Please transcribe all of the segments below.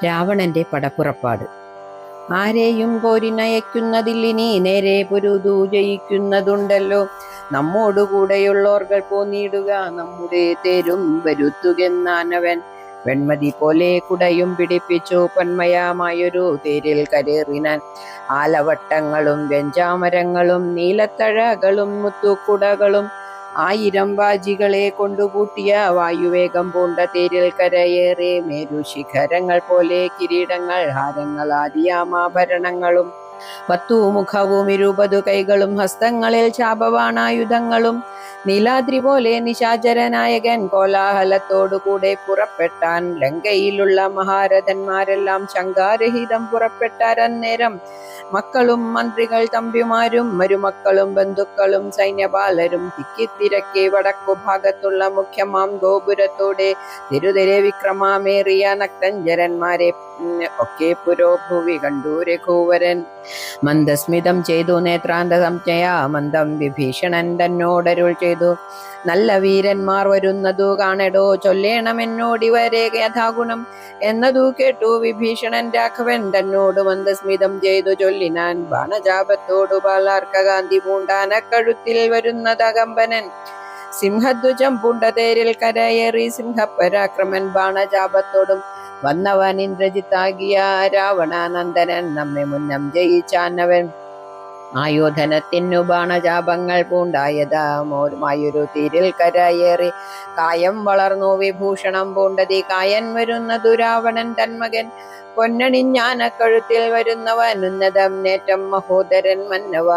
രാവണന്റെ പടപ്പുറപ്പാട്. ആരെയും പോരിനയക്കുന്നതില്ലിനി നേരെ പൊരുതു ജയിക്കുന്നതുണ്ടല്ലോ. നമ്മോടുകൂടെയുള്ളോർകൾ പോന്നിടുക നമ്മുടെ തേരും വരുത്തുകെന്നാനവൻ. വെൺമതി പോലെ കുടയും പിടിപ്പിച്ചു പൊന്മയമായൊരു തേരിൽ കരേറിനാൻ. ആലവട്ടങ്ങളും വെഞ്ചാമരങ്ങളും നീലത്തഴകളും മുത്തുക്കുടകളും 1000 വാജികളെ കൊണ്ടുകൂട്ടിയ വായുവേഗം പൂണ്ട തേരിൽ കരയേറി. മേരുശിഖരങ്ങൾ പോലെ കിരീടങ്ങൾ, ഹാരങ്ങൾ, ആദിയാമാഭരണങ്ങളും 10 മുഖവും 20 കൈകളും ഹസ്തങ്ങളിൽ ശാപവാണായുധങ്ങളും. നീലാദ്രി പോലെ നിശാചരനായകൻ കോലാഹലത്തോടുകൂടെ പുറപ്പെട്ടാൻ. ലങ്കയിലുള്ള മഹാരഥന്മാരെല്ലാം ശങ്കാരഹിതം പുറപ്പെട്ടാരന്നേരം. മക്കളും മന്ത്രികൾ തമ്പിമാരും മരുമക്കളും ബന്ധുക്കളും സൈന്യപാലരും തിക്കിത്തിരക്കി വടക്കു ഭാഗത്തുള്ള മുഖ്യമാം ഗോപുരത്തോടെ തിരുതിരെ വിക്രമമേറിയ നക്തഞ്ചരന്മാരെ ഒക്കെ പുരോഭുവി കണ്ടു രഘുവരൻ. മന്ദസ്മിതം ചെയ്തു നേത്രാന്ത സംജ്ഞയ മന്ദം വിഭീഷണൻ തന്നോടരുൾ ചെയ്തു. നല്ല വീരന്മാർ വരുന്നതു കാണടോ, ചൊല്ലേണമെന്നോടിവരെ യഥാഗുണം എന്നതു കേട്ടു വിഭീഷണൻ. രാഘവൻ തന്നോട് മന്ദസ്മിതം ചെയ്തു ചൊല്ലിനാൻ. ബാണജാപത്തോടു ബാലാർക്കകാന്തി പൂണ്ടാനക്കഴുത്തിൽ വരുന്നതകമ്പനൻ. സിംഹധ്വജം പൂണ്ട തേരിൽ കരയേറി സിംഹപരാക്രമൻ. ബാണജാപത്തോടും വന്നവൻ ഇന്ദ്രജിത്താകിയ രാവണനന്ദനൻ. നമ്മെ മുന്നം ജയിച്ചാനവൻ. ആയോധനത്തിനു ബാണജാപങ്ങൾ പൂണ്ടായതായൊരു തീരിൽ കരയേറി. കായം വളർന്നു വിഭൂഷണം പൂണ്ടതി കായൻ വരുന്നതു രാവണൻ തന്മകൻ. പൊന്നണിഞ്ഞാനക്കഴുത്തിൽ വരുന്നവൻ ഉന്നതം നേറ്റം മഹോദരൻ മന്നവ.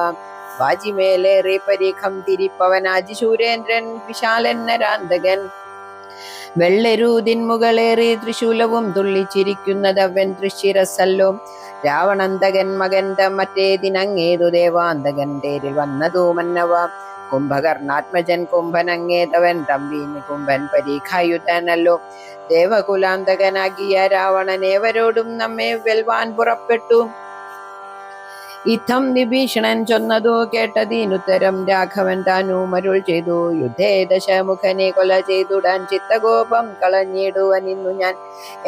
വാജിമേലേറി പരീഖം തിരിപ്പവൻ ആജിശൂരേന്ദ്രൻ വിശാലൻ നരാന്തകൻ. വെള്ളെരൂതിൻ മുകളേറി ത്രിശൂലവും തുള്ളിച്ചിരിക്കുന്നതവൻ തൃശിരസല്ലോ. രാവണന്തകൻ മകൻ മറ്റേതിനങ്ങേതു ദേവാന്തകൻ തേരിൽ വന്നതു മന്നവ. കുംഭകർണാത്മജൻ കുംഭനങ്ങേതവൻ തമ്പി കുംഭൻ പരീഖായുധനല്ലോ. ദേവകുലാന്തകനാകിയ രാവണനേവരോടും നമ്മെ വെൽവാൻ പുറപ്പെട്ടു. ഇത്തം വിഭീഷണൻ ചൊന്നതു കേട്ടതിനുത്തരം രാഘവൻ താനും അരുൾ ചെയ്തു. യുദ്ധേ ദശമുഖനെ കൊല ചെയ്തുടാൻ ചിത്തകോപം കളഞ്ഞിടുവനിന്നു ഞാൻ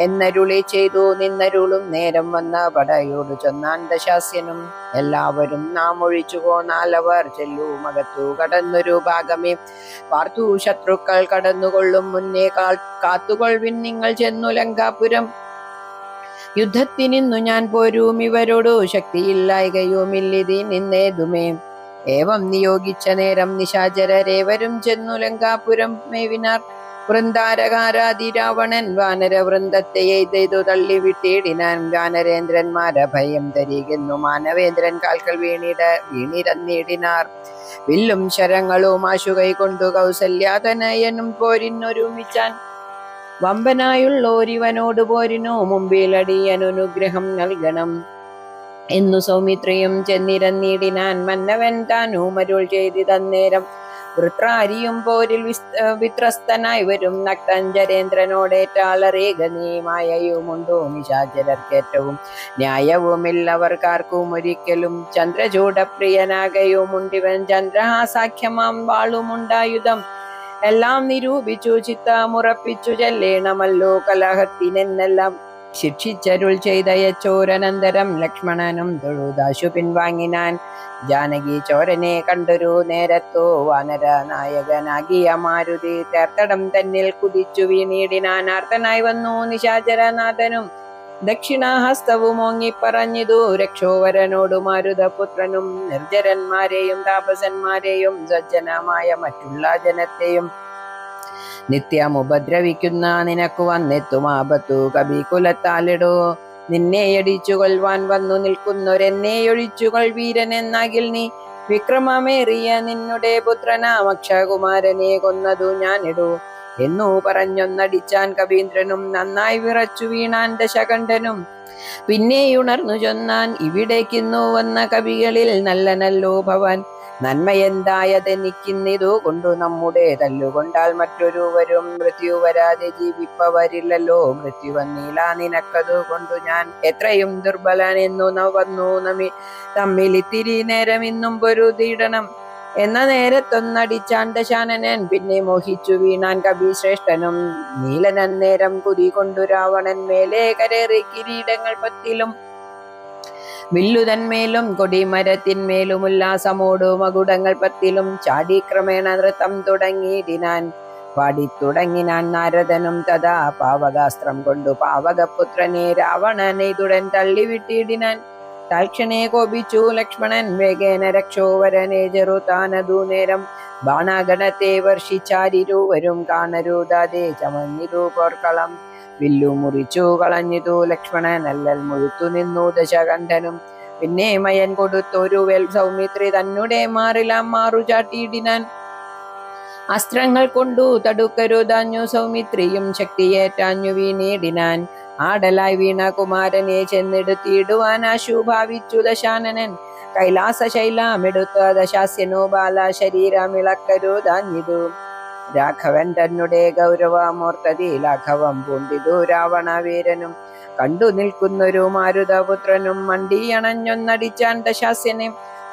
എന്നരുളി ചെയ്തു. നിന്നരുളും നേരം വന്ന പടയോട് ചൊന്നാൻ ദശാസ്യനും. എല്ലാവരും നാം ഒഴിച്ചു പോന്നാലവർ ചെല്ലു മകത്തു കടന്നൊരു ഭാഗമേ. പാർത്തു ശത്രുക്കൾ കടന്നുകൊള്ളും മുന്നേ കാത്തുകൊൾവിൻ നിങ്ങൾ ചെന്നു ലങ്കാപുരം. യുദ്ധത്തിനിന്നു ഞാൻ പോരും ഇവരോടു ശക്തിയില്ലായകയുമില്ലിതി നിന്നേതുമേ. ഏവം നിയോഗിച്ച നേരം നിശാചരരേവരും ചെന്നു ലങ്കാപുരം മേവിനാർ. വൃന്ദാരകാരാതി രാവണൻ വാനര വൃന്ദത്തെ എയ്തു തള്ളിവിട്ടിടിനാൻ. വാനരേന്ദ്രന്മാര ഭയം തരികെന്നു മാനവേന്ദ്രൻ കാൽക്കൽ വീണിരന്നിടിനാർ. വില്ലും ശരങ്ങളും ആശുകൈ കൊണ്ടു കൗസല്യാതനയനും പോരിനൊരുമിച്ചാൻ. വമ്പനായുള്ളോരിവനോട് പോരിനു മുമ്പിലടിയനുഗ്രഹം നൽകണം എന്നു സൗമിത്രിയും ചെന്നിരന്നിടിനാൻ. മന്നവൻ താനും അരുൾ ചെയ്തിതന്നേരം. വൃത്രാരിയും പോരിൽ വിത്രസ്തനായി വരും നക്തഞ്ചരേന്ദ്രനോടേറ്റാളറിയുക നീ. മായയുമുണ്ടോ നിശാചരർക്കേറ്റവും ന്യായവുമില്ലവർക്കാർക്കും ഒരിക്കലും. ചന്ദ്രചൂടപ്രിയനാകയുമുണ്ടിവൻ ചന്ദ്രഹാസാഖ്യമാം വാളുമുണ്ടായുധം. എല്ലാം നിരൂപിച്ചു ചിത്തമുറപ്പിച്ചു ചെല്ലേണമല്ലോ കലഹത്തിനെന്നെല്ലാം. ശിക്ഷിച്ചരുൾ ചെയ്ത യച്ചോരനന്തരം ലക്ഷ്മണനും തൊഴുതാശു പിൻവാങ്ങിനാൻ. ജാനകി ചോരനെ കണ്ടൊരു നേരത്തോ വാനര നായകനാകിയ മാരുതി തേർത്തടം തന്നിൽ കുതിച്ചു വീണിടിനാൻ. ആർത്തനായി വന്നു നിശാചരനാഥനും. ദക്ഷിണഹസ്തവും ഓങ്ങിപ്പറഞ്ഞിതു രക്ഷോവരനോടു മാരുതപുത്രനും. നിർജ്ജരന്മാരെയും താപസന്മാരെയും സജ്ജനമായ മറ്റുള്ള ജനത്തെയും നിത്യം ഉപദ്രവിക്കുന്ന നിനക്കു വന്നെത്തും ആപത്തു കവികുലത്താലിടോ. നിന്നെയടിച്ചു കൊൽവാൻ വന്നു നിൽക്കുന്നൊരെന്നെയൊഴിച്ചുകൊൾ വീരനെന്നാകിൽ നീ. വിക്രമമേറിയ നിന്നുടെ പുത്രനാമക്ഷകുമാരനെ കൊന്നതു ഞാനിടൂ എന്നു പറഞ്ഞൊന്നടിച്ചാൻ കവീന്ദ്രനും. നന്നായി വിറച്ചു വീണാൻ ദശകണ്ഠനും. പിന്നെയുണർന്നു ചൊന്നാൻ. ഇവിടേക്കിന്നു വന്ന കവികളിൽ നല്ലനല്ലോ ഭവാൻ. നന്മയെന്തായതെനിക്കിന്നിതു കൊണ്ടു നമ്മുടെ തല്ലുകൊണ്ടാൽ മറ്റൊരുവരും മൃത്യു വരാതെ ജീവിപ്പവരില്ലല്ലോ. മൃത്യു വന്നില്ല നിനക്കതു കൊണ്ടു ഞാൻ എത്രയും ദുർബലനെന്നു വന്നു തമ്മിലിത്തിരി നേരം ഇന്നും പൊരുതിടണം. എന്ന നേരത്തൊന്നടിച്ചാൻ ദശാനനൻ പിന്നെ മോഹിച്ചു വീണാൻ കവിശ്രേഷ്ഠനും. നീലനന്നേരം കുതി കൊണ്ടു രാവണൻ മേലെ കരേറി കിരീടങ്ങൾ പത്തിലും വില്ലുതന്മേലും കൊടിമരത്തിന്മേലും ഉല്ലാസമോടു മകുടങ്ങൾ പത്തിലും ചാടി ക്രമേണ നൃത്തം തുടങ്ങിയിടിനാൻ. പാടിത്തുടങ്ങിനാൻ നാരദനും തഥാ പാവകാസ്ത്രം കൊണ്ടു പാവകപുത്രനെ രാവണനെയ്തുടൻ തള്ളിവിട്ടിടിനാൻ. തൽക്ഷണേ കോപിച്ചു ലക്ഷ്മണൻ വേഗേന രക്ഷോവരനെ ചെറുതാനതു നേരം ബാണഗണത്തെ വർഷിച്ചാരിരുവരും കാണരുതാതെ ചമഞ്ഞിതു പോർക്കളം. വില്ലു മുറിച്ചു കളഞ്ഞിതു ലക്ഷ്മണൻ അല്ലൽ മുഴുത്തു നിന്നു ദശകണ്ഠനും. പിന്നെ മയൻ കൊടുത്തൊരു വേൽ സൗമിത്രി തന്നെ മാറിലാം മാറു ചാട്ടിയിടിനാൻ. അസ്ത്രങ്ങൾ കൊണ്ടു തടുക്കരുതാഞ്ഞു സൗമിത്രിയും ശക്തിയേറ്റാഞ്ഞു വീണിടിനാൻ. ആടലായി വീണ കുമാരനെ ചെന്നെടുത്തിടുവാൻ ആശു ഭാവിച്ചു ദശാനനൻ. കൈലാസ ശൈലമെടുത്ത ദശാസ്യനു ബാല ശരീരമിളക്കരുതാഞ്ഞിതു. രാഘവൻ തന്നെ ഗൗരവമോർത്തതി ലാഘവം പൂണ്ടിതു രാവണവീരനും. കണ്ടു നിൽക്കുന്നൊരു മാരുതപുത്രനും മണ്ടിയണഞ്ഞൊന്നടിച്ചാൻ ദശാസ്യനെ.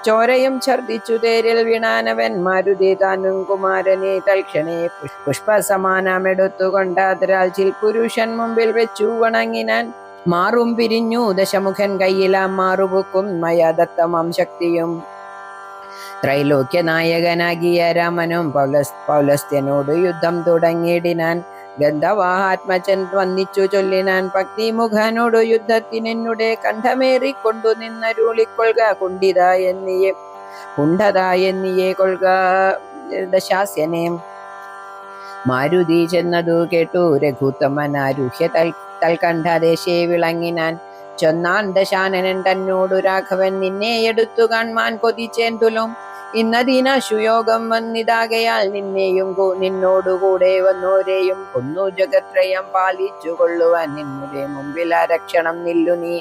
ചോരയും ഛർദിച്ചു തേരിൽ വീണാനവൻ മാരുതി താനും കുമാരനെ തൽക്ഷണേ പുഷ്പസമാനമെടുത്തുകൊണ്ടതിരാൽ ചിൽപുരുഷൻ മുമ്പിൽ വെച്ചു വണങ്ങിനാൻ. മാറും പിരിഞ്ഞു ദശമുഖൻ കയ്യിലാം മാറുപുക്കും മയദത്തമം ശക്തിയും. ത്രൈലോക്യ നായകനാകിയ രാമനും പൗലസ്ത്യനോട് യുദ്ധം തുടങ്ങിയിടിനാൻ. ഗന്ധവാഹാത്മജൻ വന്നിച്ചു ചൊല്ലിനാൻ ഭക്തിമുഖനോടു യുദ്ധത്തിനെന്നുടെ കണ്ഠമേറിക്കൊണ്ടു നിന്നരുളിക്കൊള്ളുക കുണ്ഠത എന്നിയെ കൊള്ളുക ദശാസ്യനെ. മാരുതി ചെന്നതു കേട്ടു രഘുത്തമനാരുഹ്യ തൽകണ്ഠദേശേ വിളങ്ങിനാൻ. ചൊന്നാൻ ദശാനനൻ തന്നോടു രാഘവൻ നിന്നെ എടുത്തു കാൺമാൻ കൊതിച്ചേൻ തുലും. ഇന്നതിനാശുയോഗം വന്നിതാകയാൽ നിന്നെയും നിന്നോടുകൂടെ വന്നോരെയും കൊന്നു ജഗത്രയം പാലിച്ചു കൊള്ളുവാൻ നിന്നുടെ മുമ്പിൽ ആരക്ഷണം നില്ലു നീ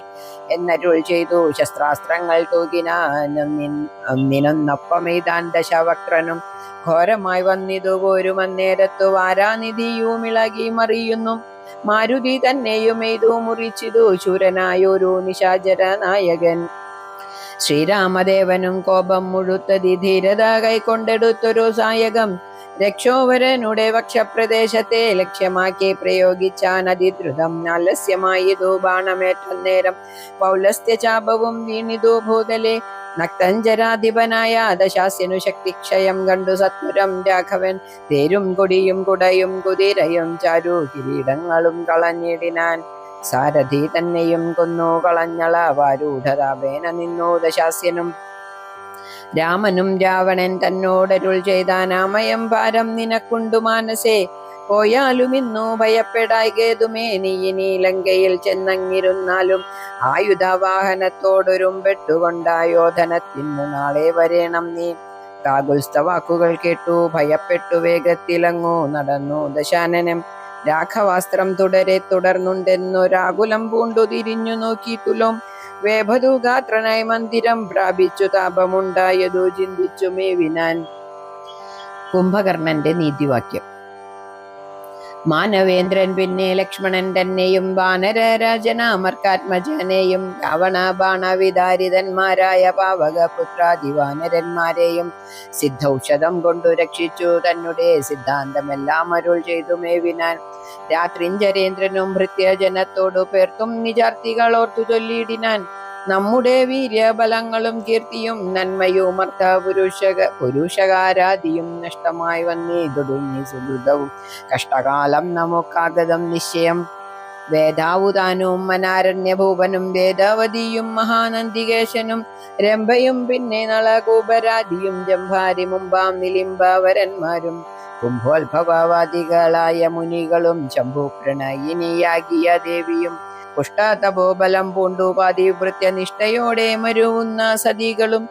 എന്നരുൾ ചെയ്തു. ശസ്ത്രാസ്ത്രങ്ങൾ തൂകിനാനൊന്നൊപ്പമെയ്താൻ ദശവക്രനും. ഘോരമായി വന്നിതു പോരും അന്നേരത്തു വാരാനിധിയുമിളകി മറിയുന്നു. മാരുതി തന്നെയും എയ്തു മുറിച്ചിതു ശൂരനായൊരു നിശാചര നായകൻ. ശ്രീരാമദേവനും കോപം മുഴുത്തതി ധീരത കൈക്കൊണ്ടെടുത്തൊരു സായകം. രക്ഷോവരനുടെ വക്ഷപ്രദേശത്തെ ലക്ഷ്യമാക്കി പ്രയോഗിച്ചാൻ അതിദ്രുതം. ആലസ്യമായിതു ബാണമേറ്റന്നേരം പൗലസ്ത്യചാപവും വീണിതു ഭൂതലെ. നക്തഞ്ചരാധിപനായ ദശാസ്യനു ശക്തിക്ഷയം കണ്ടു സത്വരം രാഘവൻ. തേരും കൊടിയും കുടയും കുതിരയും ചാരു കിരീടങ്ങളും കളഞ്ഞിടിനാൻ. സാരഥി തന്നെയും കൊന്നു കളഞ്ഞള വാരൂഢതാപേന നിന്നു ദശാസ്യനും. രാമനും രാവണൻ തന്നോടരുൾ ചെയ്താനാമയം ഭാരം നിനക്കുണ്ടു മാനസേ. പോയാലും ഇന്നു ഭയപ്പെടായികേതുമേ നീ ഇനി ലങ്കയിൽ ചെന്നങ്ങിരുന്നാലും. ആയുധവാഹനത്തോടൊരുമ്പെട്ടുകൊണ്ടായോധനത്തിനു നാളെ വരേണം നീ. കാകുൽസ്ഥ വാക്കുകൾ കേട്ടു ഭയപ്പെട്ടു വേഗത്തിലങ്ങു നടന്നു ദശാനനം. രാഘവാസ്ത്രം തുടർന്നുണ്ടെന്നൊരാകുലം പൂണ്ടു തിരിഞ്ഞു നോക്കി തുലോം. വേഭതുഗാത്രനായി മന്ദിരം പ്രാപിച്ചു താപമുണ്ടായതു ചിന്തിച്ചു മേവിനാൻ. കുംഭകർണന്റെ നീതിവാക്യം. മാനവേന്ദ്രൻ പിന്നെ ലക്ഷ്മണൻ തന്നെയും വാനരരാജനാമർക്കാത്മജനെയും രാവണ ബാണവിധാരിതന്മാരായ പാവകപുത്രാദിവാനരന്മാരെയും സിദ്ധൌഷധം കൊണ്ടു രക്ഷിച്ചു തന്നെ സിദ്ധാന്തമെല്ലാം അരുൾ ചെയ്തു മേവിനാൻ. രാത്രിഞ്ചരേന്ദ്രനും ഭൃത്യജനത്തോടു പേർത്തും നിജാർത്തികളോർത്തു ചൊല്ലിയിടിനാൻ. നമ്മുടെ വീര്യബലങ്ങളും കീർത്തിയും നന്മയും പുരുഷകാരാദിയും നഷ്ടമായി വന്നിതൊടുങ്ങി സുഹൃതവും കഷ്ടകാലം നമുക്കാഗതം നിശ്ചയം. വേദാവുതാനും മനാരണ്യഭൂപനും വേദവതിയും മഹാനന്ദികേശനും രംഭയും പിന്നെ നളകൂപരാദിയും ജംഭാരി മുമ്പാം നിലിംബവരന്മാരും കുംഭോത്ഭവവാദികളായ മുനികളും ശംഭുപ്രണയിനിയാകിയ ദേവിയും പുഷ്ടതപോബലം പൂണ്ടു പാതിവൃത്യനിഷ്ഠയോടെ മരുവുന്ന സതികളും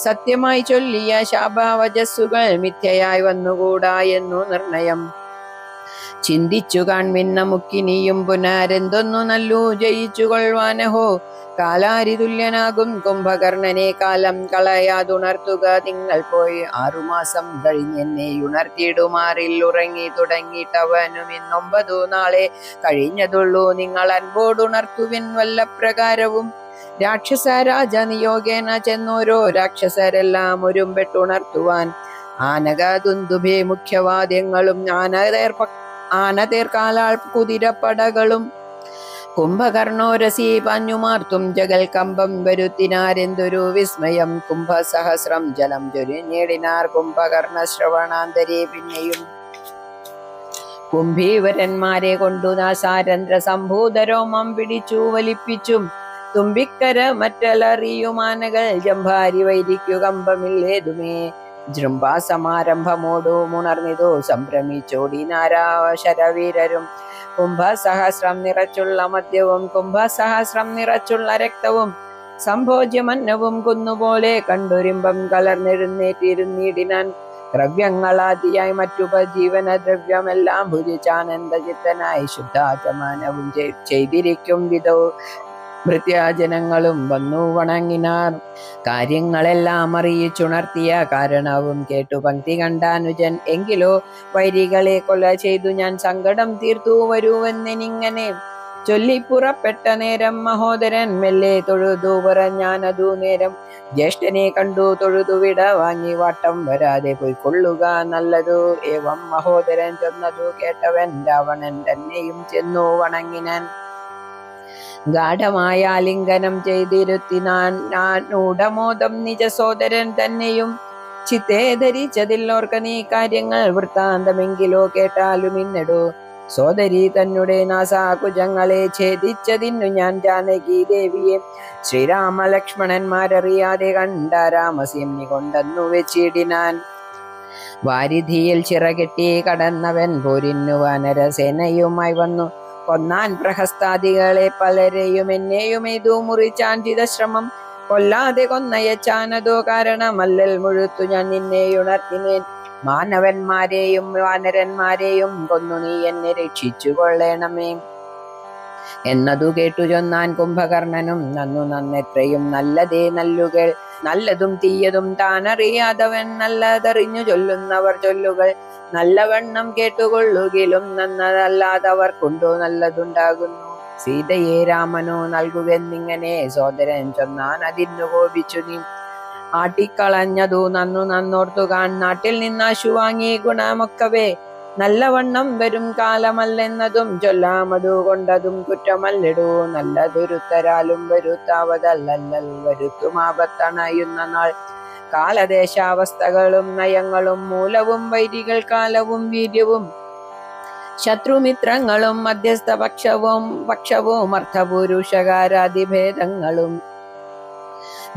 സത്യമായി ചൊല്ലിയ ശാപവചസ്സുകൾ മിഥ്യയായി വന്നുകൂടാ എന്നു നിർണയം. ചിന്തിച്ചു കാൺമിൻ നമുക്കിനിയും പുനരെന്തൊന്നു നല്ലു ജയിച്ചു കൊള്ളുവാനഹോ. കാലാരിതുല്യനാകും കുംഭകർണനെ കാലം കളയാതുണർത്തുക നിങ്ങൾ പോയി. 6 മാസം കഴിഞ്ഞെന്നെ ഉണർത്തിയിടുമാറിൽ ഉറങ്ങി തുടങ്ങിയിട്ടവനും 9 നാളെ കഴിഞ്ഞതുള്ളൂ. നിങ്ങൾ അൻപോടുണർത്തുവിൻ വല്ല പ്രകാരവും. രാക്ഷസ രാജ നിയോഗേന ചെന്നോരോ രാക്ഷസരെല്ലാം ഒരുമ്പെട്ടുണർത്തുവാൻ ആനക ദുന്ദുഭി മുഖ്യവാദ്യങ്ങളും ആനതേർക്കാലാൾ കുതിരപ്പടകളും കുംഭകർണോരസി പാഞ്ഞുമാർത്തും ജഗൽ കമ്പം വരുത്തിനാരെന്തൊരു വിസ്മയം. കുംഭസഹസ്രം ജലം ചൊരിഞ്ഞിടിനാർ കുംഭകർണ ശ്രവണാന്തരെ. പിന്നെയും കുംഭീവരന്മാരെ കൊണ്ടു നാസാരന്ധ്ര സംഭൂതരോമം പിടിച്ചു വലിപ്പിച്ചും തുമ്പിക്കര മറ്റലറിയുമാനകൾ ജംഭാരി വൈരിക്കു കമ്പമില്ലേതുമേ. ജൃംഭാസമാരംഭമോടുമുണർന്നിതു സംഭ്രമിച്ചോടിനാരാ ശരവീരരും. കുംഭസഹസ്രം നിറച്ചുള്ള മദ്യവും കുംഭസഹസ്രം നിറച്ചുള്ള രക്തവും സംഭോജ്യമന്നവും കുന്നുപോലെ കണ്ടുരിമ്പം കലർന്നെഴുന്നേറ്റിരുന്നിടിനാൻ. ദ്രവ്യങ്ങളാദിയായി മറ്റുപജീവന ദ്രവ്യമെല്ലാം ഭുജിച്ചാനന്ദചിത്തനായി ശുദ്ധാചമാനവും ചെയ്തിരിക്കും വിധോ ഭൃത്യജനങ്ങളും വന്നു വണങ്ങിനാർ. കാര്യങ്ങളെല്ലാം അറിയിച്ചുണർത്തിയ കാരണവും കേട്ടു പങ്ക്തി കണ്ടാനുജൻ. എങ്കിലോ വൈരികളെ കൊല ചെയ്തു ഞാൻ സങ്കടം തീർത്തു വരുവെന്നിങ്ങനെ ചൊല്ലിപ്പുറപ്പെട്ട നേരം മഹോദരൻ മെല്ലെ തൊഴുതു പറഞ്ഞാനതു നേരം. ജ്യേഷ്ഠനെ കണ്ടു തൊഴുതു വിട വാങ്ങി വാട്ടം വരാതെ പൊയ്ക്കൊള്ളുക നല്ലതു. ഏവം മഹോദരൻ ചെന്നതു കേട്ടവൻ രാവണൻ തന്നെയും ചെന്നു വണങ്ങിനാൻ. ഗാഠമായ ആലിംഗനം ചെയ്തിരുത്തിനാനൂഢമോദം നിജ സോദരൻ തന്നെയും. ചിത്തേ ധരിച്ചതില്ലോർക്ക നീ കാര്യങ്ങൾ വൃത്താന്തമെങ്കിലോ കേട്ടാലും ഇന്നെടു. സോദരി തന്നെ നാസാകുജങ്ങളെ ഛേദിച്ചതിന്നു ഞാൻ ജാനകി ദേവിയെ ശ്രീരാമ ലക്ഷ്മണന്മാരറിയാതെ കണ്ട രാമസീമ്നി കൊണ്ടെന്നു വെച്ചിടിനാൻ. വാരിധിയിൽ ചിറകെട്ടി കടന്നവൻ പോരിന്നു വാനരസേനയുമായി വന്നു കൊന്നാൻ പ്രഹസ്താദികളെ പലരെയും എന്നെയും ഇതു മുറിച്ചാൻ ചിതശ്രമം. കൊല്ലാതെ കൊന്നയച്ചാനതോ കാരണമല്ലൽ മുഴുത്തു ഞാൻ നിന്നെയുണർത്തിനേൻ. മാനവന്മാരെയും വാനരന്മാരെയും കൊന്നു നീ എന്നെ രക്ഷിച്ചു കൊള്ളേണമേ എന്നതു കേട്ടു ചൊന്നാൻ കുംഭകർണനും. നന്നെത്രയും നല്ലതേ നല്ലുകൾ. നല്ലതും തീയതും താനറിയാതവൻ നല്ലതറിഞ്ഞു ചൊല്ലുന്നവർ ചൊല്ലുകൾ നല്ലവണ്ണം കേട്ടുകൊള്ളുകിലും നന്നതല്ലാതവർ കൊണ്ടു നല്ലതുണ്ടാകുന്നു. സീതയെ രാമനോ നൽകുകെന്നിങ്ങനെ സോദരൻ ചൊന്നാൻ അതിന്നു കോപിച്ചു നീ. ആട്ടിക്കളഞ്ഞതു നന്നോർത്തു കാൺ. നാട്ടിൽ നിന്നാശു വാങ്ങി ഗുണമൊക്കവേ നല്ലവണ്ണം വരും കാലമല്ലെന്നതും ചൊല്ലാമതു കൊണ്ടതും കുറ്റമല്ലിടൂ. നല്ലതൊരുത്തരാലും വരുത്താവതല്ലൽ വരുത്തുമാപത്തണയുന്ന നാൾ. കാലദേശാവസ്ഥകളും നയങ്ങളും മൂലവും വൈരികൾ കാലവും വീര്യവും ശത്രുമിത്രങ്ങളും മധ്യസ്ഥ പക്ഷവും അർത്ഥപുരുഷകാരാദിഭേദങ്ങളും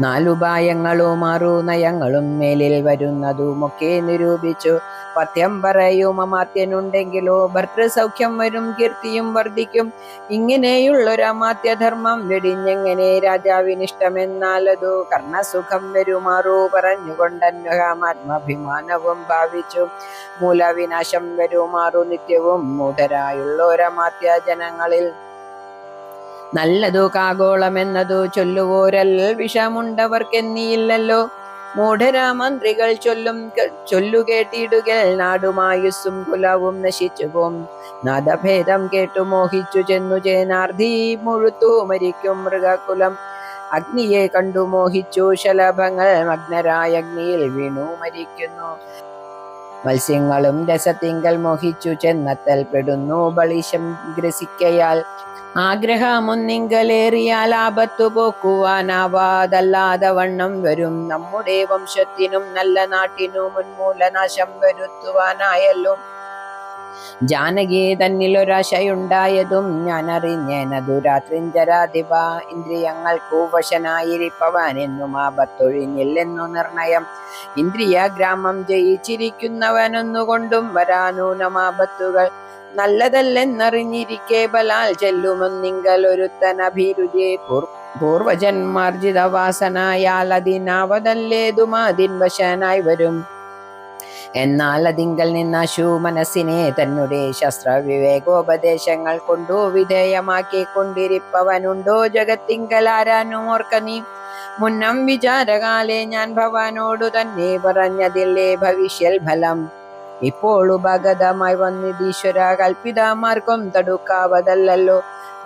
നാലുപായങ്ങളും ആറു നയങ്ങളും മേലിൽ വരുന്നതുമൊക്കെ നിരൂപിച്ചു. പഥ്യം പറയും അമാത്യനുണ്ടെങ്കിലോ ഭർത്തൃസൗഖ്യം വരും കീർത്തിയും വർദ്ധിക്കും. ഇങ്ങനെയുള്ളൊരമാത്യധർമ്മം വെടിഞ്ഞെങ്ങനെ രാജാവിനിഷ്ടമെന്നാലതു കർണസുഖം വരുമാറു പറഞ്ഞുകൊണ്ടന്വഹാമാത്മാഭിമാനവും ഭാവിച്ചു. മൂലവിനാശം വരുമാറു നിത്യവും മൂഢരായുള്ളൊരമാത്യ ജനങ്ങളിൽ നല്ലതു കാഗോളമെന്നതു ചൊല്ലുവോരൽ വിഷമുണ്ടവർക്കെന്നിയില്ലല്ലോ. മൂഢരാമന്ത്രികൾ ചൊല്ലുകേട്ടിടുകൽ നാടുമായുസ്സും കുലവും നശിച്ചുപോം. നാദഭേദം കേട്ടു മോഹിച്ചു ചെന്നു ചേനാർദ്ധി മുഴുത്തു മരിക്കും മൃഗകുലം. അഗ്നിയെ കണ്ടു മോഹിച്ചു ശലഭങ്ങൾ മഗ്നരായ അഗ്നിയിൽ വീണു മരിക്കുന്നു. മത്സ്യങ്ങളും രസത്തിങ്കൽ മോഹിച്ചു ചെന്നത്തൽ പെടുന്നു ബളിശം ഗ്രസിക്കയാൽ. ആഗ്രഹമൊന്നിങ്കലേറിയാൽ ആപത്തു പോക്കുവാനാവാതല്ലാതെ വണ്ണം വരും. നമ്മുടെ വംശത്തിനും നല്ല നാട്ടിനും ഉന്മൂലനാശം വരുത്തുവാനായല്ലോ. ജാനകി തന്നിലൊരാശയുണ്ടായതും ഞാൻ അറിഞ്ഞേനതു രാത്രിഞ്ചരാധിപ. ഇന്ദ്രിയങ്ങൾക്കു വശനായിരിപ്പവൻ എന്നും ആപത്തൊഴിഞ്ഞില്ലെന്നു നിർണയം. ഇന്ദ്രിയ ഗ്രാമം ജയിച്ചിരിക്കുന്നവനൊന്നുകൊണ്ടും വരാനൂനമാപത്തുകൾ നല്ലതല്ലെന്നറിഞ്ഞിരിക്കെ ബലാൽ ചെല്ലുമൊന്നിങ്കൽ ഒരുത്തനഭിരുചി. പൂർവജന്മാർജിത വാസനായാൽ അതിനാവതല്ലേതുമാതിൻ വശനായി വരും. എന്നാൽ അതിങ്കൽ നിന്നാശു മനസ്സിനെ തന്നെ ശസ്ത്രവിവേകോപദേശങ്ങൾ കൊണ്ടു വിധേയമാക്കിക്കൊണ്ടിരിപ്പവനുണ്ടോ ജഗത്തിങ്കലാരാനും ഓർക്ക നീ. മുന്നം വിചാരകാലെ ഞാൻ ഭവാനോടു തന്നെ പറഞ്ഞതില്ലേ ഭവിഷ്യൽ ഫലം. ഇപ്പോൾ ഉപഗതമായി വന്നിതീശ്വര കൽപ്പിതമാർക്കും തടുക്കാവതല്ലോ.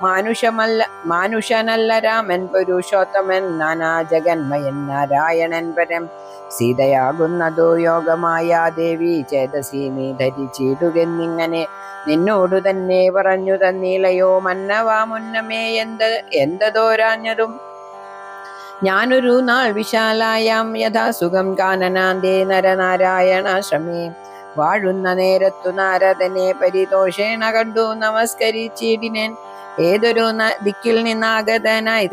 മാനുഷനല്ല രാമൻ പുരുഷോത്തമൻ നാനാ ജഗന്മയൻ നാരായണൻ പരം സീതയാകുന്നതോ യോഗമായ ദേവി ചേതസി നീ ധരിച്ചിടുകെന്നിങ്ങനെ നിന്നോടു തന്നെ പറഞ്ഞു തന്നീലയോ മന്നവാ മുന്നമേ എന്തതോരാഞ്ഞതും ഞാനൊരു നാൾ വിശാലായാം യഥാസുഖം കാനനാന്തേ നരനാരായണാശ്രമേ വാഴുന്ന നേരത്തു നാരദനെ പരിതോഷേണ കണ്ടു നമസ്കരിച്ചിടിനേൻ ഏതൊരു ദിക്കിൽ നിന്നാഗതനായി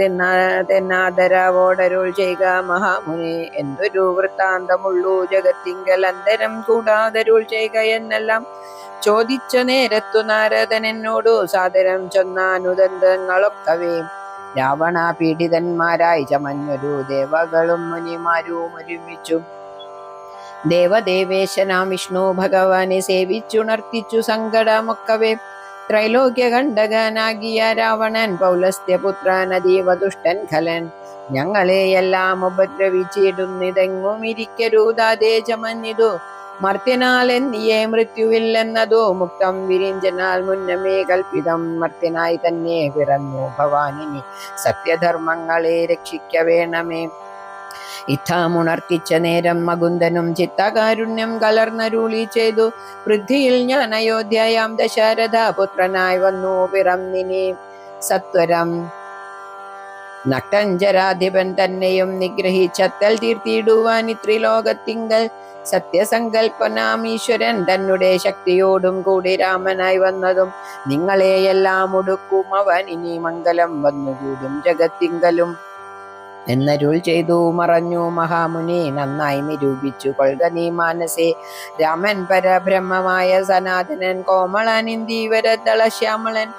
തെന്നാദരവോടരുൾ ചെയ്യുക മഹാമുനി എന്തൊരു വൃത്താന്തമുള്ളൂ ജഗത്തിങ്കൽ അന്തരം കൂടാതരുൾ ചെയ്യുക എന്നെല്ലാം ചോദിച്ച നേരത്തു നാരദൻ എന്നോടു സാദരം ചൊന്നാനുദന്തങ്ങളൊക്കവേ രാവണ പീഡിതന്മാരായി ചമഞ്ഞൊരു ദേവകളും മുനിമാരും ഒരുമിച്ചു ദേവദേവേശനാം വിഷ്ണു ഭഗവാനെ സേവിച്ചുണർത്തിച്ചു സങ്കടമൊക്കവേ ത്രൈലോക്യ കണ്ടകനാകിയ രാവണൻ പൗലസ്ത്യപുത്രൻ അതീവ ദുഷ്ടൻ ഖലൻ ഞങ്ങളെയെല്ലാം ഉപദ്രവിച്ചിടുന്നിതെങ്ങും ഇരിക്കരുതാതെ ചമഞ്ഞിതു മർത്യനാൽ എന്നിയെ മൃത്യുവില്ലെന്നതോ മുക്തം വിരിഞ്ചനാൽ മുന്നമേ കൽപ്പിതം മർത്യനായി തന്നെ പിറന്നു ഭവാനിനി സത്യധർമ്മങ്ങളെ രക്ഷിക്ക വേണമേ ഇത്തമുണർത്തിച്ച നേരം മകുന്ദനും ചിത്തകാരുണ്യം കലർന്നരുളി ചെയ്തു പൃഥ്വിയിൽ ഞാൻ അയോധ്യയാം ദശരഥ പുത്രനായി വന്നു പിറന്നിനി സത്വരം നക്തഞ്ചരാധിപൻ തന്നെയും നിഗ്രഹിച്ചത്തൽ തീർത്തിയിടുവാൻ ത്രിലോകത്തിങ്കൽ സത്യസങ്കൽപ്പനാം ഈശ്വരൻ തന്നെ ശക്തിയോടും കൂടി രാമനായി വന്നതും നിങ്ങളെയെല്ലാം ഒടുക്കും അവൻ ഇനി മംഗലം വന്നുകൂടും ജഗത്തിങ്കലും എന്നരുൾ ചെയ്തു മറഞ്ഞു മഹാമുനി നന്നായി നിരൂപിച്ചു കൊൾക നീ മാനസേ രാമൻ പരബ്രഹ്മമായ സനാതനൻ കോമളൻ ഇന്ദീവരദളശ്യാമളൻ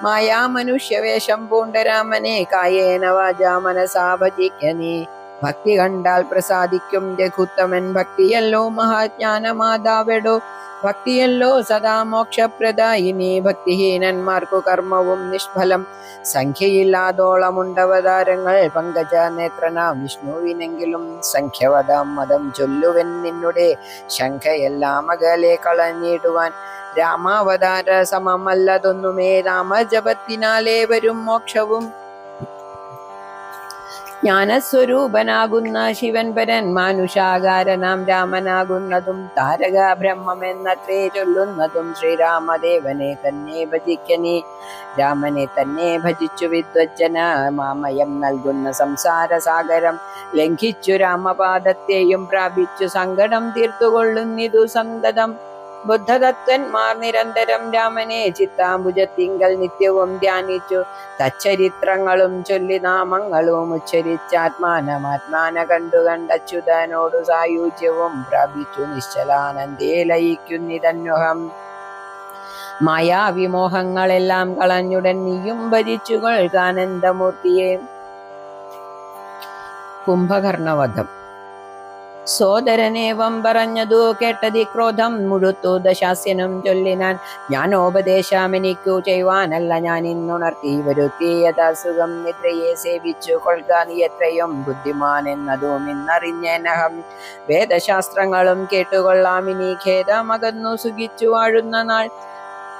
മായാ മനുഷ്യവേഷം പൂണ്ട രാമനെ കായേന വാചാ മനസാ ഭജിക്കനീ ഭക്തി കണ്ടാൽ പ്രസാദിക്കും രഘുത്തമൻ ഭക്തിയല്ലോ മഹാജ്ഞാനമാതാവെടോ ഭക്തിയല്ലോ സദാ മോക്ഷപ്രദായിനി ഭക്തിഹീനന്മാർക്കു കർമ്മവും നിഷ്ഫലം സംഖ്യയില്ലാതോളമുണ്ടവതാരങ്ങൾ പങ്കജ നേത്രനാം വിഷ്ണുവിനെങ്കിലും സംഖ്യവതാം മതം ചൊല്ലുവൻ നിന്നുടെ ശംഖയെല്ലാം അകലെ കളഞ്ഞിടുവാൻ രാമാവതാര സമമല്ലതൊന്നുമേ രാമജപത്തിനാലേ വരും മോക്ഷവും ജ്ഞാനസ്വരൂപനാകുന്ന ശിവൻ പരൻ മാനുഷാകാരനാം രാമനാകുന്നതും താരക ബ്രഹ്മമെന്നത്രേ ചൊല്ലുന്നതും ശ്രീരാമദേവനെ തന്നെ ഭജിക്കനീ രാമനെ തന്നെ ഭജിച്ചു വിദ്വജ്ജന മാമയം നൽകുന്ന സംസാര സാഗരം ലംഘിച്ചു രാമപാദത്തെയും പ്രാപിച്ചു സങ്കടം തീർത്തുകൊള്ളുന്നിതു സന്തതം ബുദ്ധതത്വന്മാർ നിരന്തരം രാമനെ ചിത്താംബുജത്തിങ്കൽ നിത്യവും ധ്യാനിച്ചു തച്ചരിത്രങ്ങളും ചൊല്ലി നാമങ്ങളും ഉച്ചരിച്ചാത്മാനമാത്മാന കണ്ടച്യുതനോടു സായുജ്യവും പ്രാപിച്ചു നിശ്ചലാനന്ദേ ലയിക്കുന്നിതന്വഹം മായാവിമോഹങ്ങളെല്ലാം കളഞ്ഞുടൻ നീയും ഭജിച്ചു കൊൾകാനന്ദമൂർത്തിയെ കുംഭകർണവധം സോദരനേവം പറഞ്ഞതു കേട്ടതി ക്രോധം മുഴുത്തു ദശാസ്യനും ചൊല്ലിനാൻ ജ്ഞാനോപദേശമെനിക്കു ചെയ്യുവാനല്ല ഞാൻ ഇന്നുണർത്തി വരുത്തി യഥാസുഖം നിദ്രയെ സേവിച്ചു കൊൾക നീ എത്രയും ബുദ്ധിമാൻ എന്നതും ഇന്നറിഞ്ഞേനഹം വേദശാസ്ത്രങ്ങളും കേട്ടുകൊള്ളാം ഇനി ഖേദമകന്നു സുഖിച്ചു വാഴുന്ന നാൾ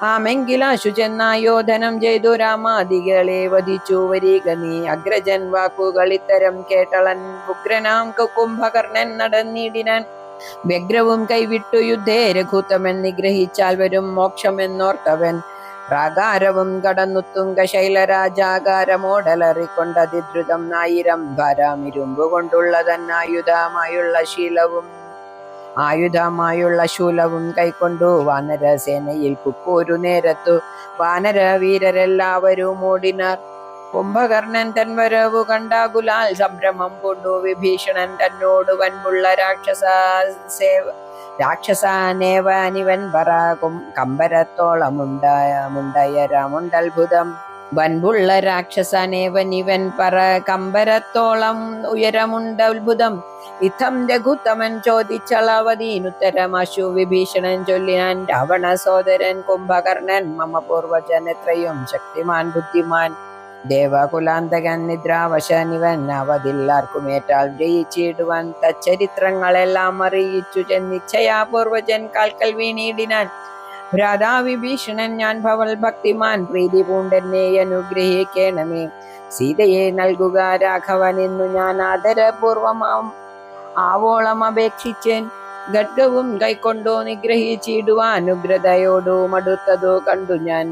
ആമെങ്കിലാശു ചെന്നായോധനം ചെയ്തു രാമാദികളെ വധിച്ചു വരിക നീ അഗ്രജൻ വാക്കുകൾ ഇത്തരം കേട്ടളൻ ഉഗ്രനാം കുംഭകർണൻ നടന്നിടിനാൻ വ്യഗ്രവും കൈവിട്ടു യുദ്ധേ രഘുത്തമൻ നിഗ്രഹിച്ചാൽ വരും മോക്ഷമെന്നോർത്തവൻ പ്രാകാരവും കടന്നു തുംഗശൈലരാജാകാരമോടലറിക്കൊണ്ടതിദ്രുതം 1000 ഭാരാമിരുമ്പു കൊണ്ടുള്ളതന്നായുധമായുള്ള ആയുധമായുള്ള ശൂലവും കൈക്കൊണ്ടു വാനരസേനയിൽ കുപ്പോരു നേരത്തു വാനര വീരരെല്ലാവരും ഓടിനാർ കുംഭകർണൻ തൻവരവു കണ്ടാകുലാൽ സംഭ്രമം കൊണ്ടു വിഭീഷണൻ തന്നോട് വൻപുള്ള രാക്ഷസാനേവനിവൻ പറ കമ്പരത്തോളമുണ്ടയരമുണ്ടത്ഭുതം വൻപുള്ള രാക്ഷസനേവനിവൻ പറ കമ്പരത്തോളം ഉയരമുണ്ടത്ഭുതം ഇത്തം രഘുത്തമൻ ചോദിച്ചളവതീനുത്തരമാശു വിഭീഷണൻ ചൊല്ലിനാൻ രാവണ സോദരൻ കുംഭകർണൻ മമ പൂർവജൻ എത്രയും ശക്തിമാൻ ബുദ്ധിമാൻ ദേവകുലാന്തകൻ നിദ്രാവശനിവൻ അവതില്ലാർക്കുമേറ്റാൽ ജയിച്ചിടുവാൻ തച്ചരിത്രങ്ങളെല്ലാം അറിയിച്ചു ചെന്നിച്ഛയാ പൂർവജൻ കാൽക്കൽ വീണിടിനാൻ ഭ്രാതാവിഭീഷണൻ ഞാൻ ഭവൽ ഭക്തിമാൻ പ്രീതി പൂണ്ടെന്നെ അനുഗ്രഹിക്കണമേ. സീതയെ നൽകുക രാഘവനെന്നു ഞാൻ ആദരപൂർവമാം ആവോളം അപേക്ഷിച്ചേൻ. ഖഡ്ഗവും കൈക്കൊണ്ടു നിഗ്രഹിച്ചിടുവാൻ ഉഗ്രതയോടു മടുത്തതു കണ്ടു ഞാൻ.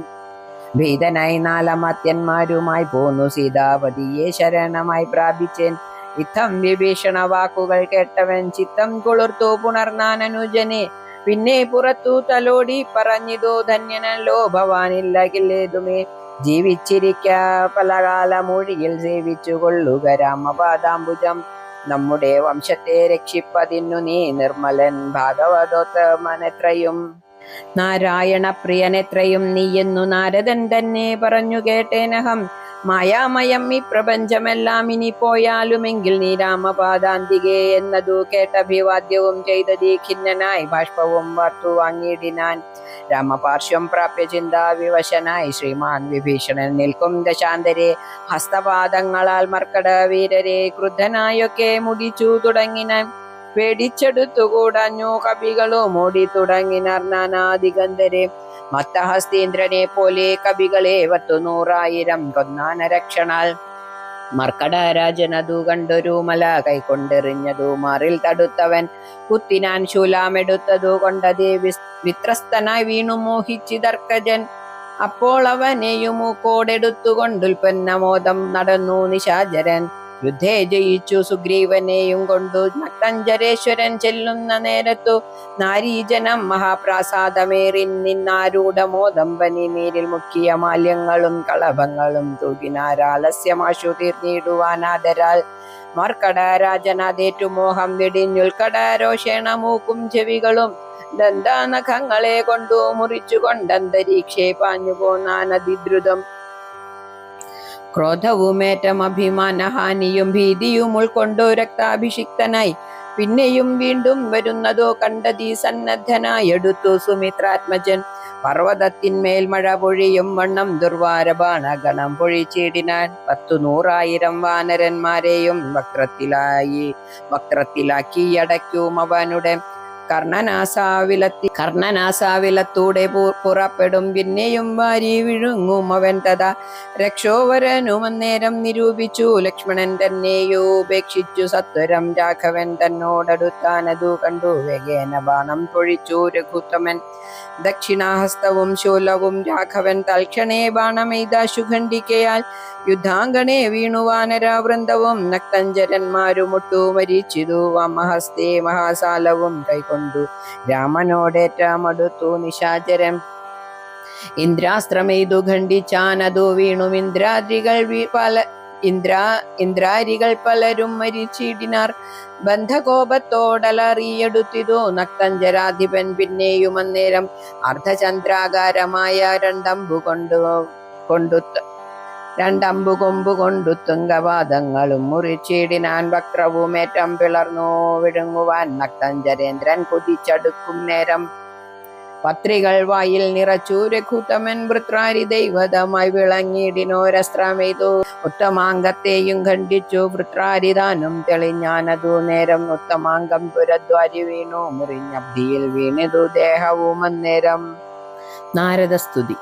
ഭീതനായി നാലമത്യന്മാരുമായി പോന്നു സീതാപതിയെ ശരണമായി പ്രാപിച്ചേൻ. ഇത്തം വിഭീഷണ വാക്കുകൾ കേട്ടവൻ ചിത്തം കുളിർത്തു പുണർന്നാൻ അനുജനെ. പിന്നെ പുറത്തു തലോടി പറഞ്ഞിതോ ധന്യനല്ലോ ഭവാനില്ലകില്ലേതുമേ. ജീവിച്ചിരിക്ക പലകാലമൊഴിയിൽ സേവിച്ചു കൊള്ളുക രാമപാദാംബുജം. നമ്മുടെ വംശത്തെ രക്ഷിപ്പതിന്നു നീ നിർമ്മലൻ ഭാഗവതോത്തമനെത്രയും നാരായണ പ്രിയനെത്രയും നീയെന്നു നാരദൻ തന്നെ പറഞ്ഞു കേട്ടേനഹം. മായാമയം ഈ പ്രപഞ്ചമെല്ലാം ഇനി പോയാലുമെങ്കിൽ നീ രാമപാദാന്തികെ എന്നതു കേട്ടഭിവാദ്യവും ചെയ്തതീ ഖിന്നനായി ബാഷ്പവും വാർത്തു വാങ്ങിയിടിനാൻ. രാമപാർശ്വം പ്രാപ്യ ചിന്താവിവശനായി ശ്രീമാൻ വിഭീഷണൻ നിൽക്കും ദശാന്തരെ. ഹസ്തപാദങ്ങളാൽ മർക്കട വീരരെ ക്രുദ്ധനായൊക്കെ മുടിച്ചു തുടങ്ങിനാൻ. പേടിച്ചെടുത്തുകൂടഞ്ഞു കവികളും ഓടി തുടങ്ങിനാർ നാനാദിഗന്ധരെ. മത്തഹസ്തീന്ദ്രനെ പോലെ കവികളെ 100,000 കൊന്നാന രക്ഷണാൽ. മർക്കടരാജനതു കണ്ടൊരു മല കൈക്കൊണ്ടെറിഞ്ഞതു മാറിൽ തടുത്തവൻ. കുത്തിനാൻ ശൂലാമെടുത്തതു കൊണ്ടതേ വിത്രസ്തനായി വീണു മോഹിച്ചിതർക്കജൻ. അപ്പോൾ അവനെയും മൂക്കോടെടുത്തുകൊണ്ടുൽപ്പന്നമോദം നടന്നു നിശാചരൻ. യുദ്ധേ ജയിച്ചു സുഗ്രീവനെയും കൊണ്ടു നക്തഞ്ചരേശ്വരൻ ചെല്ലുന്ന നേരത്തു നാരീജനം മഹാപ്രാസാദമേറി നിന്നാരൂഢമോദം പനിനീരിൽ മുക്കിയ മാല്യങ്ങളും കളഭങ്ങളും തൂകിനാരാലസ്യമാശു തീർന്നിടുവാനാദരാൽ. മർക്കടരാജനതേറ്റു മോഹം വെടിഞ്ഞുൽക്കടരോഷേണ മൂക്കും ചെവികളും ദന്താനഖങ്ങളെ കൊണ്ടു മുറിച്ചു കൊണ്ടന്തരീക്ഷേ പാഞ്ഞു പോന്നാനതിദ്രുതം. ക്രോധവുമേറ്റം അഭിമാനഹാനിയും ഭീതിയും ഉൾക്കൊണ്ടു രക്താഭിഷിക്തനായി പിന്നെയും വീണ്ടും വരുന്നതോ കണ്ടതീ സന്നദ്ധനായെടുത്തു സുമിത്രാത്മജൻ. പർവ്വതത്തിന്മേൽ മഴ പൊഴിയും വണ്ണം ദുർവാരബാണഗണം പൊഴിച്ചിടിനാൻ. 100,000 വാനരന്മാരെയും വക്രത്തിലാക്കി അടയ്ക്കും അവനുടെ. കർണനാസാവിലത്തൂടെ പുറപ്പെടും പിന്നെയും വാരി വിഴുങ്ങും അവൻ തഥാ. രക്ഷോവരനുമന്നേരം നിരൂപിച്ചു ലക്ഷ്മണൻ തന്നെയോ ഉപേക്ഷിച്ചു സത്വരം. രാഘവൻ തന്നോടടുത്താനതു കണ്ടു വേഗേന ബാണം പൊഴിച്ചു രഘുത്തമൻ. ദക്ഷിണാഹസ്തവും ശൂലവും രാഘവൻ തൽക്ഷണേ ബാണമെയ്താശു ഖണ്ഡിക്കയാൽ. യുദ്ധാംഗണേ വീണു വാനരവൃന്ദവും നക്തഞ്ചരന്മാരുമൊട്ടു മരിച്ചിതു. വാമഹസ്തേ മഹാസാലവും കൈക്കൊണ്ടു രാമനോടേറ്റമടുത്തു നിശാചരൻ. ഇന്ദ്രാസ്ത്രമെയ്തു ഖണ്ഡിച്ചാനതു വീണും ഇന്ദ്രാരികൾ പലരും മരിച്ചിടിനാർ. ബന്ധകോപത്തോടലറിയെടുത്തിതു നക്തഞ്ചരാധിപൻ പിന്നെയും അന്നേരം. അർദ്ധചന്ദ്രാകാരമായ രണ്ടമ്പു കൊമ്പുകൊണ്ടു തുംഗപാദങ്ങളും മുറിച്ചിടിനാൻ. വക്രവുമേറ്റം പിളർന്നു വിഴുങ്ങുവാൻ നക്തഞ്ചരേന്ദ്രൻ കുതിച്ചടുക്കും നേരം. പത്രികൾ വായിൽ നിറച്ചു രഘുത്തമൻ. വൃത്രാരി ദൈവതമായി വിളങ്ങിടിനോരസ്ത്രമെയ്തു ഉത്തമാംഗത്തെയും ഖണ്ഡിച്ചു. വൃത്രാരിദാനം തെളിഞ്ഞാനതു നേരം. ഉത്തമാംഗം പുരദ്വാരി വീണു മുറിഞ്ഞബ്ധിയിൽ വീണിതു ദേഹവും അന്നേരം. നാരദസ്തുതി.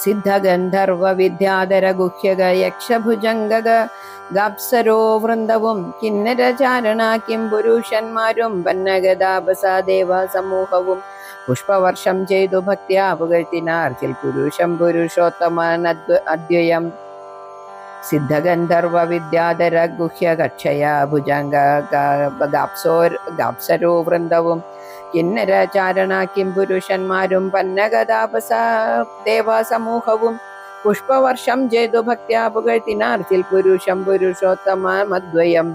സിദ്ധഗന്ധർവ വിദ്യാധര ഗുഹ്യക യക്ഷഭുജംഗക ഗാപ്സരോ വൃന്ദവും കിന്നരചാരണ കിം പുരുഷന്മാരും പന്നഗദാപസാദേവ സമൂഹവും പുഷ്പവർഷം ചെയ്തു ഭക്ത്യാ പുകഴ്ത്തിനാർ ചിൽ പുരുഷം പുരുഷോത്തമനദ്വയം. സിദ്ധഗന്ധർവ വിദ്യാധര ഗുഹ്യകക്ഷയ ഭുജംഗ ഗാപ്സരോ വൃന്ദവും കിന്നരചാരണ കിം പുരുഷന്മാരും പന്നഗതാപസ ദേവസമൂഹവും പുഷ്പവർഷം ചെയ്തു ഭക്ത്യാ പുകഴ്ത്തിനാർ ചിൽ പുരുഷം പുരുഷോത്തമദ്വയം.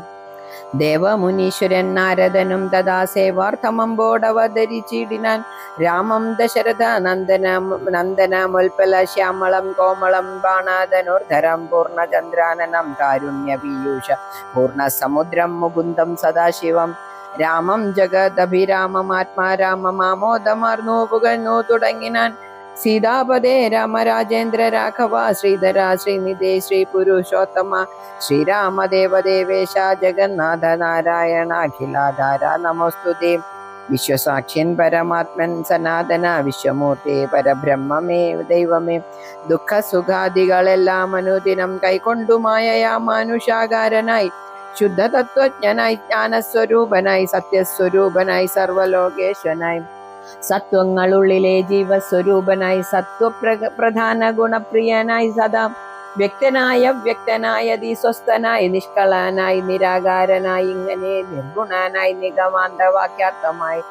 ദേവമുനീശ്വരൻ നാരദനും തഥാ സേവാർത്ഥമമ്പോടവതരിച്ചിടിനാൻ. രാമം ദശരഥ നന്ദനമുൽപ്പല ശ്യാമളം കോമളം ബാണാധനുർധരം പൂർണ്ണചന്ദ്രാനനം കാരുണ്യപീയൂഷ പൂർണ്ണസമുദ്രം മുകുന്ദം സദാശിവം. രാമം ജഗദഭിരാമമാത്മാരാമമാമോദമാർന്നു പുകഴ്ന്നു തുടങ്ങിനാൻ. സീതാപദേ രാമരാജേന്ദ്ര രാഘവ ശ്രീധര ശ്രീനിധേ ശ്രീ പുരുഷോത്തമ ശ്രീരാമദേവദേവേശ ജഗന്നാഥ നാരായണ അഖിലാധാര നമോസ്തുതേ. വിശ്വസാക്ഷ്യൻ പരമാത്മൻ സനാതന വിശ്വമൂർത്തി പരബ്രഹ്മമേ ദൈവമേ. ദുഃഖസുഖാദികളെല്ലാം അനുദിനം കൈക്കൊണ്ടുമായയാ മാനുഷാകാരനായി ശുദ്ധതത്വജ്ഞനായി ജ്ഞാനസ്വരൂപനായി സത്യസ്വരൂപനായി സർവലോകേശ്വനായി സത്വങ്ങളുള്ളിലെ ജീവസ്വരൂപനായി പ്രധാന ഗുണപ്രിയനായി സദാ വ്യക്തനായ സ്വസ്ഥനായി നിഷ്കളനായി നിരാകാരനായി ഇങ്ങനെ നിർഗുണനായി നിഗമാന്തവാക്യാർത്ഥമായി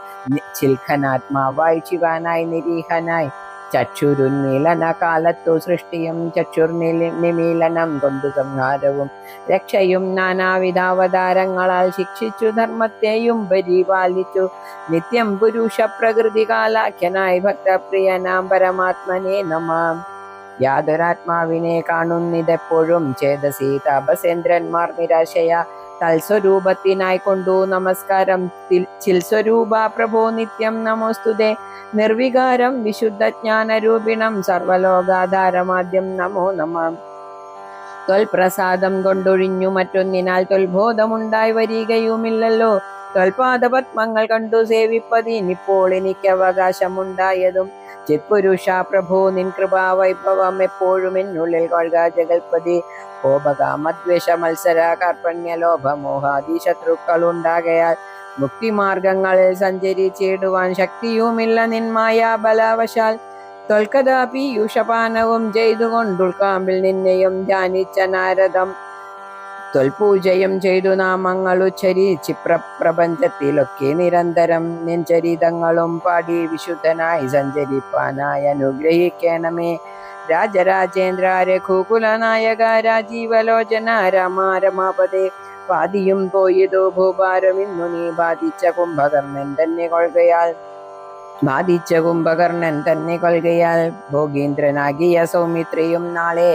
ചിൽഖനാത്മാവായി ശിവനായി നിരീഹനായി ചക്ഷുരുന്മീലന കാലത്തു സൃഷ്ടിയും ചക്ഷുർനിമീലനം കൊണ്ടു സംഹാരവും രക്ഷയും നാനാവിധാവതാരങ്ങളാൽ ശിക്ഷിച്ചു ധർമ്മത്തെയും പരിപാലിച്ചു നിത്യം പുരുഷ പ്രകൃതി കാലാഖ്യനായി ഭക്തപ്രിയനാം പരമാത്മനെ നമാം. യാതൊരാത്മാവിനെ കാണുന്നിതെപ്പോഴും ചേതസി താപസേന്ദ്രന്മാർ നിരാശയ തൽസ്വരൂപത്തിനായി കൊണ്ടു നമസ്കാരം. ചിൽസ്വരൂപ പ്രഭോ നിത്യം നമോസ്തുതേ നിർവികാരം വിശുദ്ധജ്ഞാനരൂപിണം സർവലോകാധാരമാദ്യം നമോ നമഃ. ത്വൽപ്രസാദം കൊണ്ടൊഴിഞ്ഞു മറ്റൊന്നിനാൽ ത്വൽബോധമുണ്ടായി വരികയുമില്ലല്ലോ. ത്വൽപാദപത്മങ്ങൾ കണ്ടു സേവിപ്പതിനിപ്പോൾ എനിക്ക് അവകാശമുണ്ടായതും. ചിത്പുരുഷ പ്രഭോ നിൻ കൃപാവൈഭവം എപ്പോഴും എന്നുള്ളിൽ കൊള്ളുക ജഗൽപതി. കോപകാമദ്വേഷ മത്സര കാർപ്പണ്യ ലോഭമോഹാദി ശത്രുക്കളുണ്ടാകയാൽ മുക്തിമാർഗങ്ങളിൽ സഞ്ചരിച്ചിടുവാൻ ശക്തിയുമില്ല നിന്മായ ബലവശാൽ. ത്വൽക്കഥാ പീയൂഷപാനവും ചെയ്തുകൊണ്ടുൾക്കാമ്പിൽ നിന്നെയും ധ്യാനിച്ച നാരദം ത്വൽപൂജയും ചെയ്തു നാമങ്ങളുച്ചരിച്ച് പ്രപഞ്ചത്തിലൊക്കെ നിരന്തരം നിൻ ചരിതങ്ങളും പാടി വിശുദ്ധനായി സഞ്ചരിപ്പാനായി അനുഗ്രഹിക്കണമേ. രാജരാജേന്ദ്ര രഘുകുലനായക രാജീവലോചന രമാപദേ പാതിയും പോയതോ ഭൂഭാരം ഇന്നു നീ ബാധിച്ച കുംഭകർണൻ തന്നെ കൊൽകയാൽ ഭോഗീന്ദ്രനാകിയ സൗമിത്രിയും നാളെ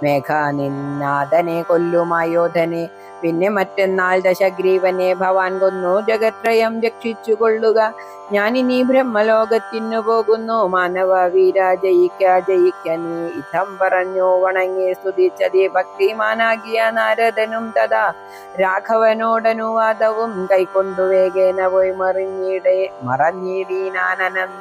മേഘാനിനാഥനെ കൊല്ലുമായോധനെ. പിന്നെ മറ്റന്നാൾ ദശഗ്രീവനെ ഭവാൻ കൊന്നു ജഗത്രയം രക്ഷിച്ചു കൊള്ളുക. ഞാനിനി ബ്രഹ്മലോകത്തിനു പോകുന്നു മാനവ വീര ജയിക്ക നീ ഇത്തം പറഞ്ഞു വണങ്ങി സ്തുതിച്ചതി ഭക്തിമാനാകിയ നാരദനും തഥാ രാഘവനോടനുവാദവും കൈക്കൊണ്ടു വേഗേന പോയി മറഞ്ഞിടിനാനന്ദം.